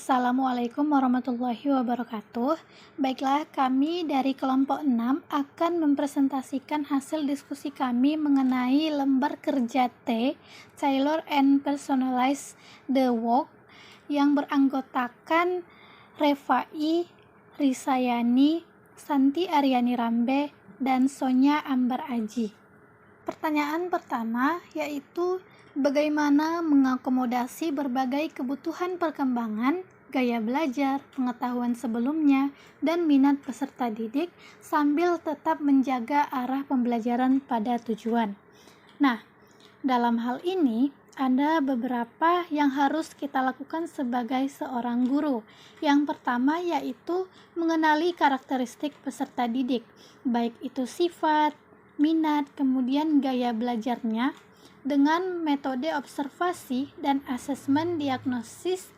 Assalamualaikum warahmatullahi wabarakatuh. Baiklah, kami dari kelompok 6 akan mempresentasikan hasil diskusi kami mengenai lembar kerja T, Tailor and Personalize the Work, yang beranggotakan Refai, Risayani, Santi Aryani Rambe, dan Sonya Ambar Aji. Pertanyaan pertama yaitu bagaimana mengakomodasi berbagai kebutuhan perkembangan, gaya belajar, pengetahuan sebelumnya, dan minat peserta didik sambil tetap menjaga arah pembelajaran pada tujuan. Nah, dalam hal ini ada beberapa yang harus kita lakukan sebagai seorang guru. Yang pertama yaitu mengenali karakteristik peserta didik, baik itu sifat, minat, kemudian gaya belajarnya dengan metode observasi dan asesmen diagnosis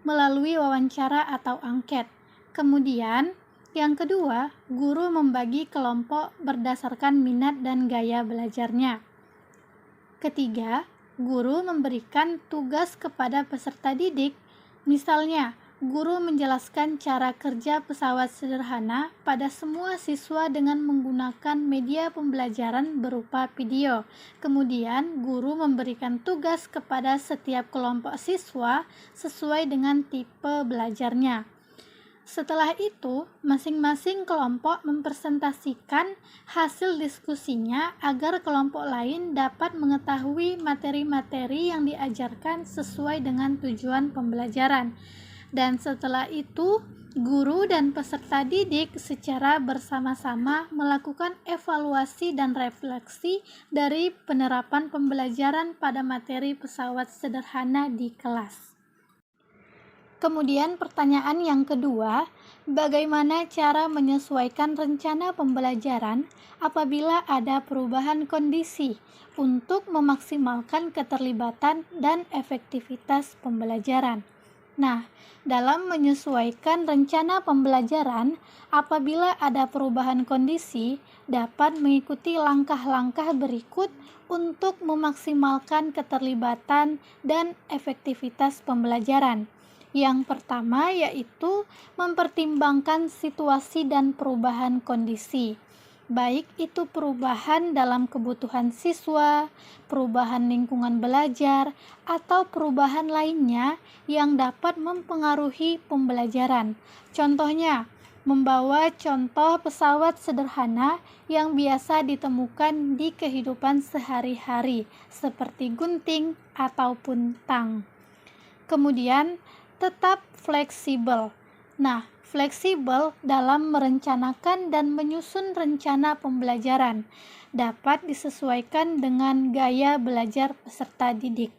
melalui wawancara atau angket. Kemudian, yang kedua, guru membagi kelompok berdasarkan minat dan gaya belajarnya. Ketiga, guru memberikan tugas kepada peserta didik, misalnya guru menjelaskan cara kerja pesawat sederhana pada semua siswa dengan menggunakan media pembelajaran berupa video. Kemudian, guru memberikan tugas kepada setiap kelompok siswa sesuai dengan tipe belajarnya. Setelah itu, masing-masing kelompok mempresentasikan hasil diskusinya agar kelompok lain dapat mengetahui materi-materi yang diajarkan sesuai dengan tujuan pembelajaran. Dan setelah itu, guru dan peserta didik secara bersama-sama melakukan evaluasi dan refleksi dari penerapan pembelajaran pada materi pesawat sederhana di kelas. Kemudian pertanyaan yang kedua, bagaimana cara menyesuaikan rencana pembelajaran apabila ada perubahan kondisi untuk memaksimalkan keterlibatan dan efektivitas pembelajaran? Nah, dalam menyesuaikan rencana pembelajaran, apabila ada perubahan kondisi, dapat mengikuti langkah-langkah berikut untuk memaksimalkan keterlibatan dan efektivitas pembelajaran. Yang pertama yaitu mempertimbangkan situasi dan perubahan kondisi, baik itu perubahan dalam kebutuhan siswa, perubahan lingkungan belajar, atau perubahan lainnya yang dapat mempengaruhi pembelajaran. Contohnya, membawa contoh pesawat sederhana yang biasa ditemukan di kehidupan sehari-hari, seperti gunting ataupun tang. Kemudian, tetap fleksibel. Nah, fleksibel dalam merencanakan dan menyusun rencana pembelajaran dapat disesuaikan dengan gaya belajar peserta didik.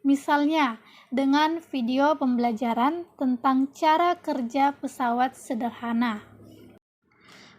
Misalnya, dengan video pembelajaran tentang cara kerja pesawat sederhana.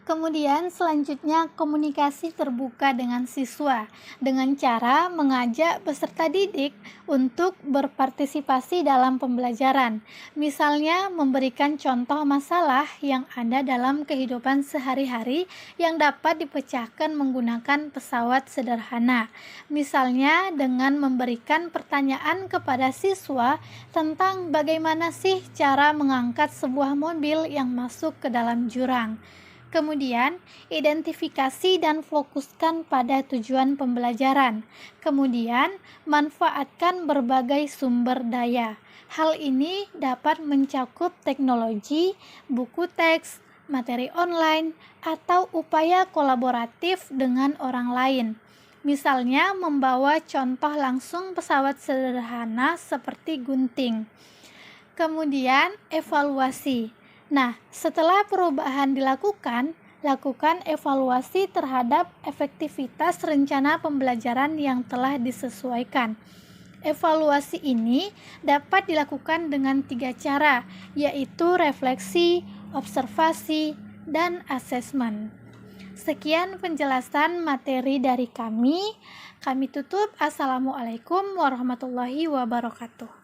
Kemudian selanjutnya komunikasi terbuka dengan siswa dengan cara mengajak peserta didik untuk berpartisipasi dalam pembelajaran. Misalnya memberikan contoh masalah yang ada dalam kehidupan sehari-hari yang dapat dipecahkan menggunakan pesawat sederhana. Misalnya dengan memberikan pertanyaan kepada siswa tentang bagaimana sih cara mengangkat sebuah mobil yang masuk ke dalam jurang. Kemudian, identifikasi dan fokuskan pada tujuan pembelajaran. Kemudian, manfaatkan berbagai sumber daya. Hal ini dapat mencakup teknologi, buku teks, materi online, atau upaya kolaboratif dengan orang lain. Misalnya, membawa contoh langsung pesawat sederhana seperti gunting. Kemudian, evaluasi. Nah, setelah perubahan dilakukan, lakukan evaluasi terhadap efektivitas rencana pembelajaran yang telah disesuaikan. Evaluasi ini dapat dilakukan dengan 3 cara, yaitu refleksi, observasi, dan asesmen. Sekian penjelasan materi dari kami. Kami tutup. Assalamualaikum warahmatullahi wabarakatuh.